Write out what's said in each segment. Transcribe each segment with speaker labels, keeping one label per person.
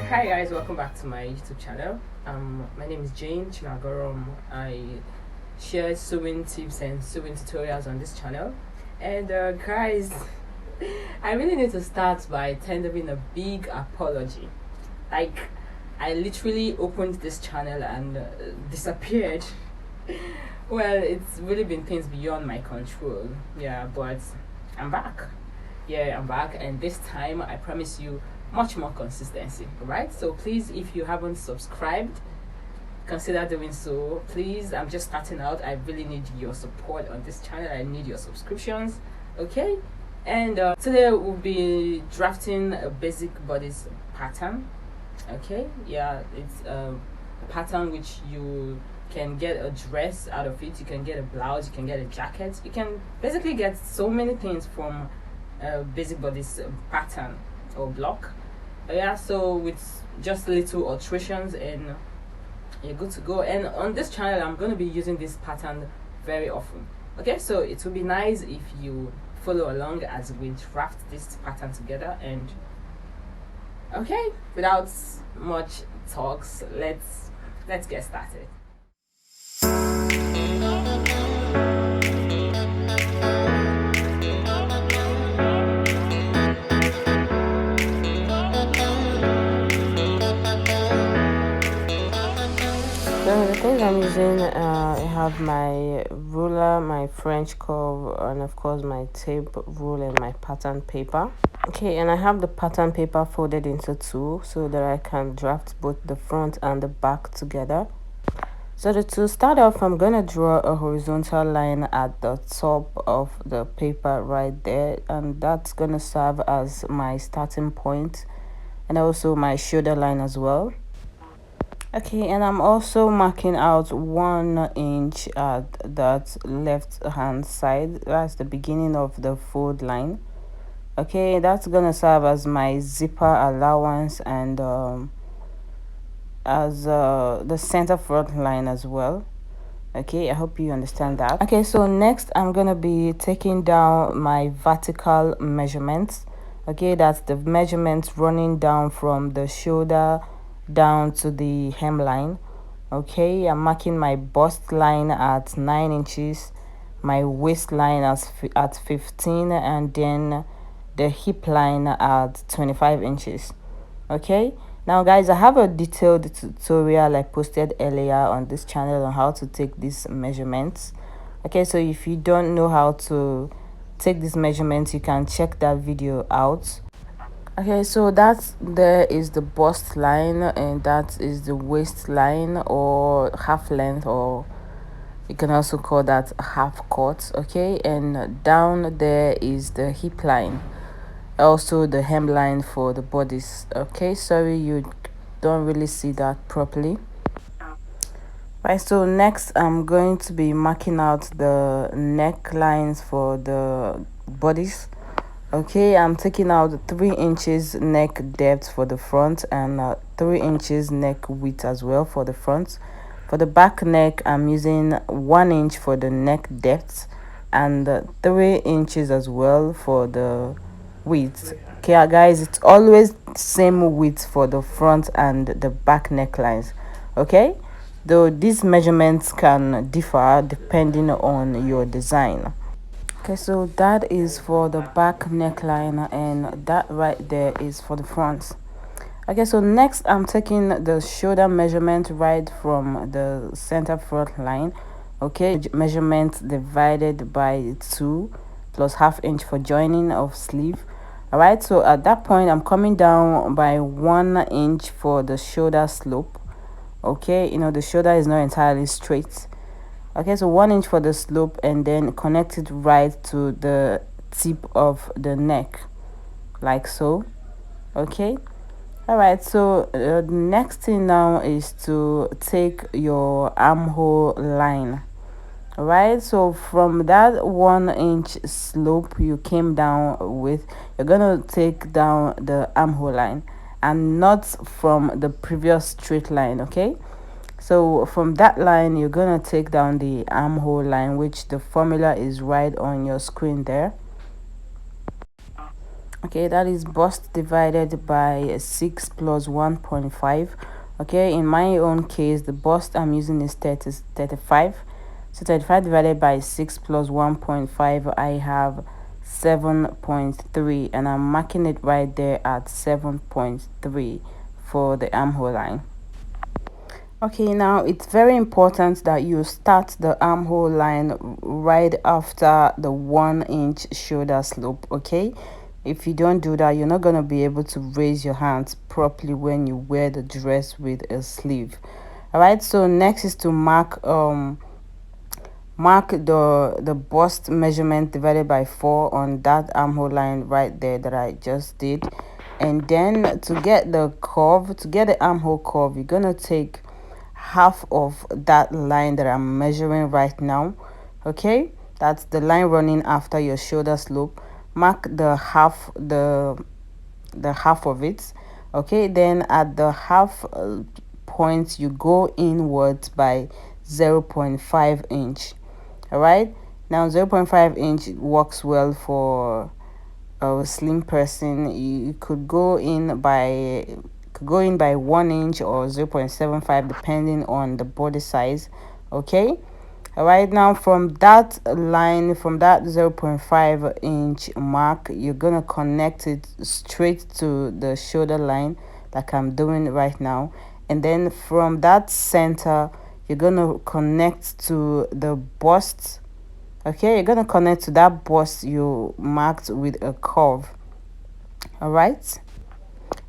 Speaker 1: Hi guys, welcome back to my YouTube channel. My name is Jane Chinagorom. I share sewing tips and sewing tutorials on this channel. And guys, I really need to start by tendering a big apology. Like, I literally opened this channel and disappeared. Well, it's really been things beyond my control. Yeah, but I'm back. Yeah, I'm back, and this time I promise you much more consistency. Right, so please, if you haven't subscribed, consider doing so. Please, I'm just starting out. I really need your support on this channel. I need your subscriptions. Okay, and today we'll be drafting a basic bodice pattern. Okay, yeah, it's a pattern which you can get a dress out of it, you can get a blouse, you can get a jacket, you can basically get so many things from basic bodice pattern or block. Yeah, so with just little alterations and you're good to go. And on this channel I'm going to be using this pattern very often. Okay, so it will be nice if you follow along as we draft this pattern together. And okay, without much talks, let's get started. So the things I'm using, I have my ruler, my French curve, and of course my tape rule and my pattern paper. Okay, and I have the pattern paper folded into two so that I can draft both the front and the back together. So to start off, I'm gonna draw a horizontal line at the top of the paper right there, and that's gonna serve as my starting point and also my shoulder line as well. Okay, and I'm also marking out 1 inch at that left hand side. That's the beginning of the fold line. Okay, that's gonna serve as my zipper allowance and as the center front line as well. Okay, I hope you understand that. Okay, so next I'm gonna be taking down my vertical measurements. Okay, that's the measurements running down from the shoulder down to the hemline. Okay, I'm marking my bust line at 9 inches, my waistline at 15, and then the hip line at 25 inches. Okay, now guys, I have a detailed tutorial I posted earlier on this channel on how to take these measurements. Okay, so if you don't know how to take these measurements, you can check that video out. Okay, so there is the bust line, and that is the waistline or half length, or you can also call that half cut. Okay, and down there is the hip line, also the hemline for the bodice. Okay, sorry you don't really see that properly. Right, so next I'm going to be marking out the necklines for the bodice. Okay, I'm taking out 3 inches neck depth for the front and 3 inches neck width as well for the front. For the back neck, I'm using 1 inch for the neck depth and 3 inches as well for the width. Okay guys, it's always same width for the front and the back necklines. Okay, though these measurements can differ depending on your design. Okay, so that is for the back neckline and that right there is for the front. Okay, so next I'm taking the shoulder measurement right from the center front line. Okay, measurement divided by 2 plus ½ inch for joining of sleeve. All right, so at that point I'm coming down by 1 inch for the shoulder slope. Okay, you know the shoulder is not entirely straight. Okay, so 1 inch for the slope and then connect it right to the tip of the neck like so. Okay, all right, so the next thing now is to take your armhole line. All right, so from that 1 inch slope you came down with, you're gonna take down the armhole line and not from the previous straight line. Okay, so from that line you're gonna take down the armhole line, which the formula is right on your screen there. Okay, that is bust divided by 6 plus 1.5. Okay, in my own case, the bust I'm using is 35. So 35 divided by 6 plus 1.5, I have 7.3, and I'm marking it right there at 7.3 for the armhole line. Okay, now it's very important that you start the armhole line right after the 1 inch shoulder slope. Okay, if you don't do that, you're not going to be able to raise your hands properly when you wear the dress with a sleeve. All right, so next is to mark the bust measurement divided by 4 on that armhole line right there that I just did. And then to get the curve, to get the armhole curve, you're gonna take half of that line that I'm measuring right now. Okay, that's the line running after your shoulder slope. Mark the half of it. Okay, then at the half point, you go inwards by 0.5 inch. All right, now 0.5 inch works well for a slim person. You could go in by 1 inch or 0.75 depending on the body size. Okay, all right, now from that line, from that 0.5 inch mark, you're gonna connect it straight to the shoulder line like I'm doing right now. And then from that center, you're gonna connect to the bust. Okay, you're gonna connect to that bust you marked with a curve. All right,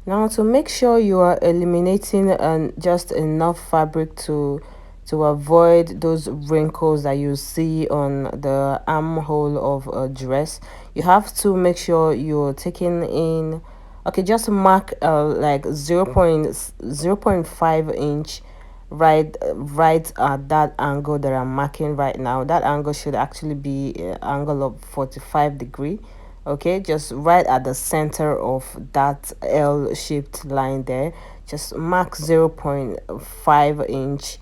Speaker 1: now to make sure you are eliminating just enough fabric to avoid those wrinkles that you see on the armhole of a dress, you have to make sure you're taking in, okay, just mark like 0.5 inch right at that angle that I'm marking right now. That angle should actually be an angle of 45 degree. Okay, just right at the center of that L-shaped line there, just mark 0.5 inch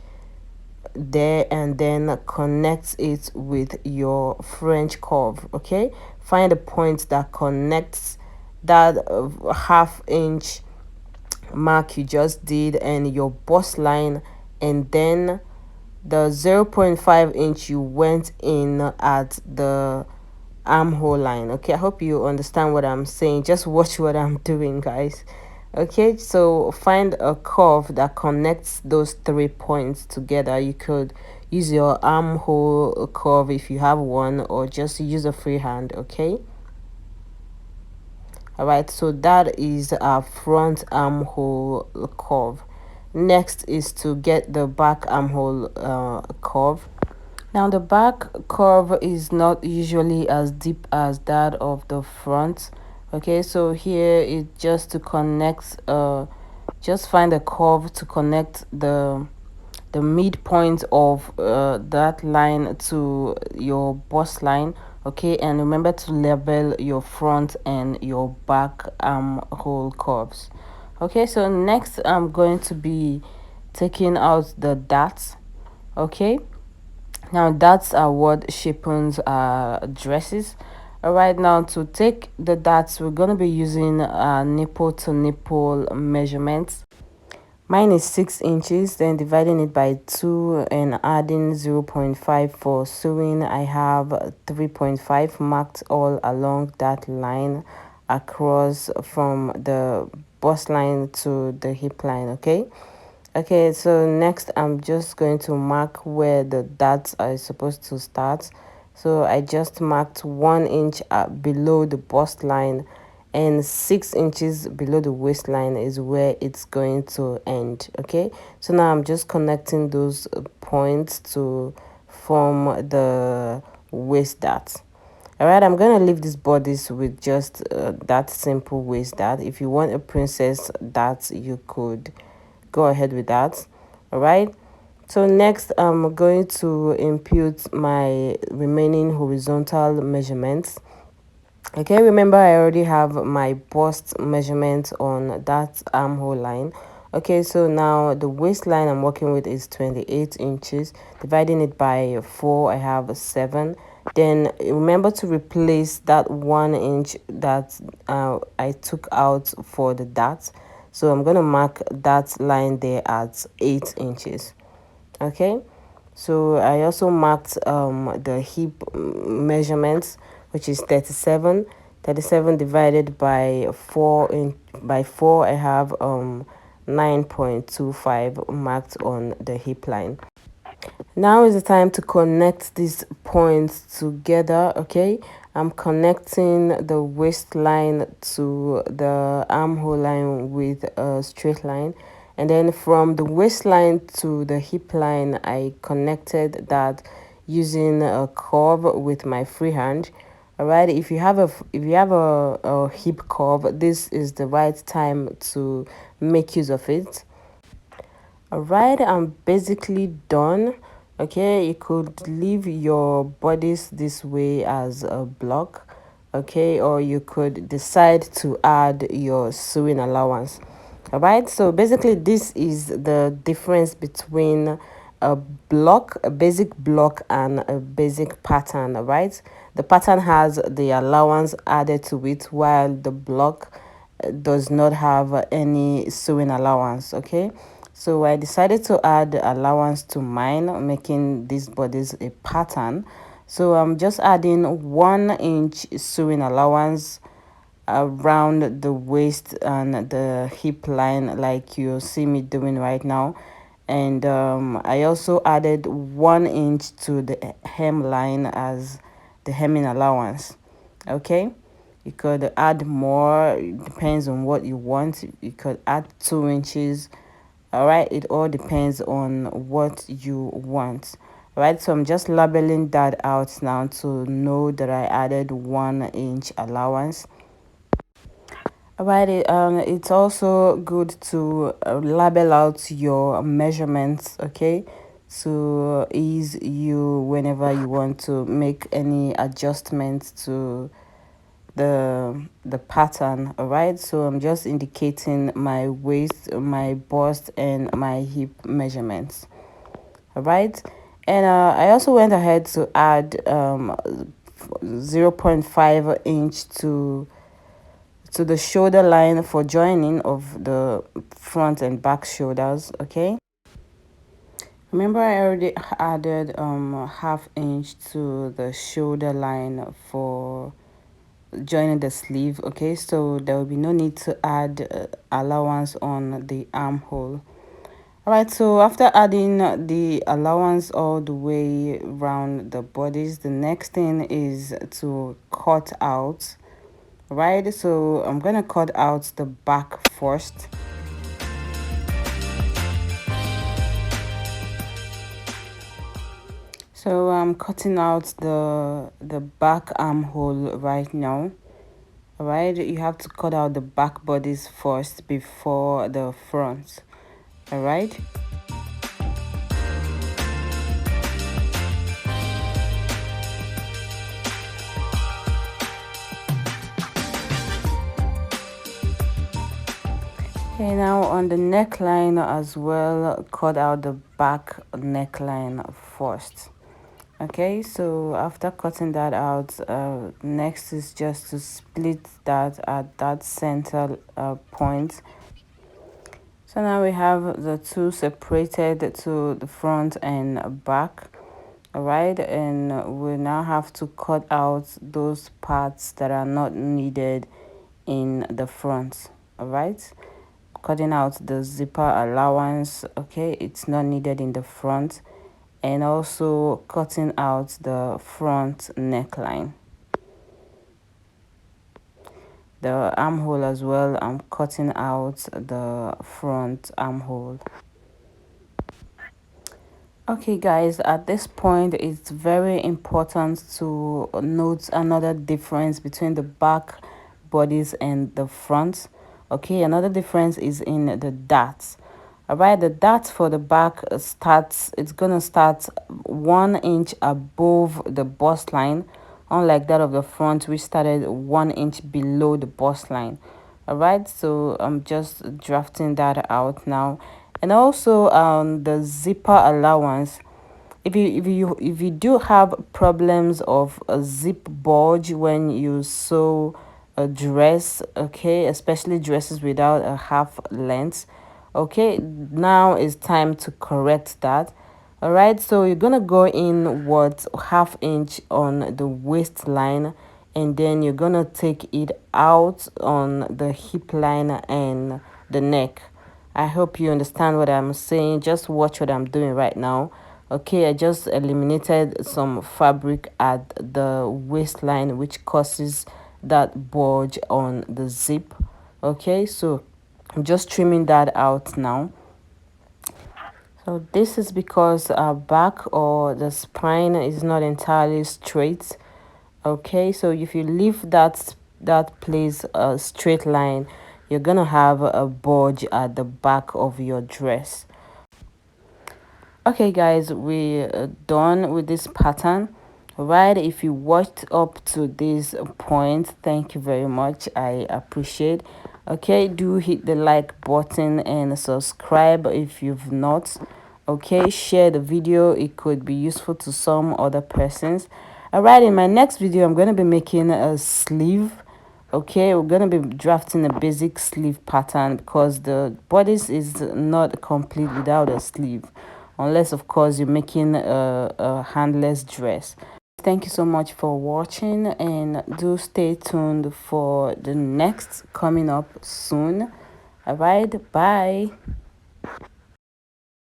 Speaker 1: there, and then connect it with your French curve. Okay, find a point that connects that half inch mark you just did and your bust line, and then the 0.5 inch you went in at the armhole line. Okay, I hope you understand what I'm saying. Just watch what I'm doing, guys. Okay, so find a curve that connects those 3 points together. You could use your armhole curve if you have one, or just use a freehand. Okay, all right, so that is our front armhole curve. Next is to get the back armhole curve. Now the back curve is not usually as deep as that of the front. Okay, so here is just to connect, just find a curve to connect the midpoint of that line to your bust line. Okay, and remember to label your front and your back armhole curves. Okay, so next I'm going to be taking out the darts. Okay, now that's what shapens dresses. All right, now to take the darts, we're going to be using nipple to nipple measurements. Mine is 6 inches, then dividing it by 2 and adding 0.5 for sewing. I have 3.5 marked all along that line across from the bust line to the hip line. Okay, okay, so next I'm just going to mark where the dots are supposed to start. So I just marked 1 inch below the bust line, and 6 inches below the waistline is where it's going to end. Okay, so now I'm just connecting those points to form the waist dart. All right, I'm gonna leave this bodice with just that simple waist dart. If you want a princess dart, you could go ahead with that. All right, so next I'm going to impute my remaining horizontal measurements. Okay, remember I already have my bust measurement on that armhole line. Okay, so now the waistline I'm working with is 28 inches. Dividing it by 4, I have 7. Then remember to replace that 1 inch that I took out for the dart. So I'm going to mark that line there at 8 inches. Okay, so I also marked the hip measurements, which is 37. 37 divided by 4 in by 4, I have 9.25 marked on the hip line. Now is the time to connect these points together. Okay, I'm connecting the waistline to the armhole line with a straight line, and then from the waistline to the hip line I connected that using a curve with my free hand. All right, if you have a hip curve, this is the right time to make use of it. All right, I'm basically done. Okay, you could leave your bodice this way as a block. Okay, or you could decide to add your sewing allowance. All right, so basically this is the difference between a basic block and a basic pattern. All right, the pattern has the allowance added to it, while the block does not have any sewing allowance. Okay, so I decided to add allowance to mine, making these bodies a pattern. So I'm just adding 1 inch sewing allowance around the waist and the hip line, like you see me doing right now. And I also added 1 inch to the hemline as the hemming allowance. Okay, you could add more, it depends on what you want. You could add 2 inches. All right, it all depends on what you want. All right, so I'm just labeling that out now to know that I added 1 inch allowance. All right, it's also good to label out your measurements, okay, to ease you whenever you want to make any adjustments to the pattern. All right, so I'm just indicating my waist, my bust, and my hip measurements. All right, and I also went ahead to add 0.5 inch to the shoulder line for joining of the front and back shoulders. Okay, remember I already added half inch to the shoulder line for joining the sleeve. Okay, so there will be no need to add allowance on the armhole. All right, so after adding the allowance all the way around the bodies, the next thing is to cut out. Right, so I'm gonna cut out the back first. So I'm cutting out the back armhole right now. All right, you have to cut out the back bodies first before the front. All right. Okay, now on the neckline as well, cut out the back neckline first. Okay, so after cutting that out, next is just to split that at that center point. So now we have the two separated to the front and back. All right, and we now have to cut out those parts that are not needed in the front. All right, cutting out the zipper allowance. Okay, it's not needed in the front, and also cutting out the front neckline, the armhole as well. I'm cutting out the front armhole. Okay guys, at this point it's very important to note another difference between the back bodies and the front. Okay, another difference is in the darts. All right, the dart for the back starts, it's gonna start 1 inch above the bust line, unlike that of the front which started 1 inch below the bust line. All right, so I'm just drafting that out now. And also the zipper allowance, if you do have problems of a zip bulge when you sew a dress, okay, especially dresses without a half length, okay, now it's time to correct that. All right, so you're gonna go in what, half inch on the waistline, and then you're gonna take it out on the hip line and the neck. I hope you understand what I'm saying. Just watch what I'm doing right now. Okay, I just eliminated some fabric at the waistline, which causes that bulge on the zip. Okay, so I'm just trimming that out now. So this is because our back or the spine is not entirely straight. Okay, so if you leave that place a straight line, you're gonna have a bulge at the back of your dress. Okay guys, we're done with this pattern. Right, if you watched up to this point, thank you very much, I appreciate. Okay, do hit the like button and subscribe if you've not. Okay, share the video, it could be useful to some other persons. All right, in my next video I'm going to be making a sleeve. Okay, we're going to be drafting a basic sleeve pattern because the bodice is not complete without a sleeve, unless of course you're making a handless dress. Thank you so much for watching, and do stay tuned for the next coming up soon. All right, bye.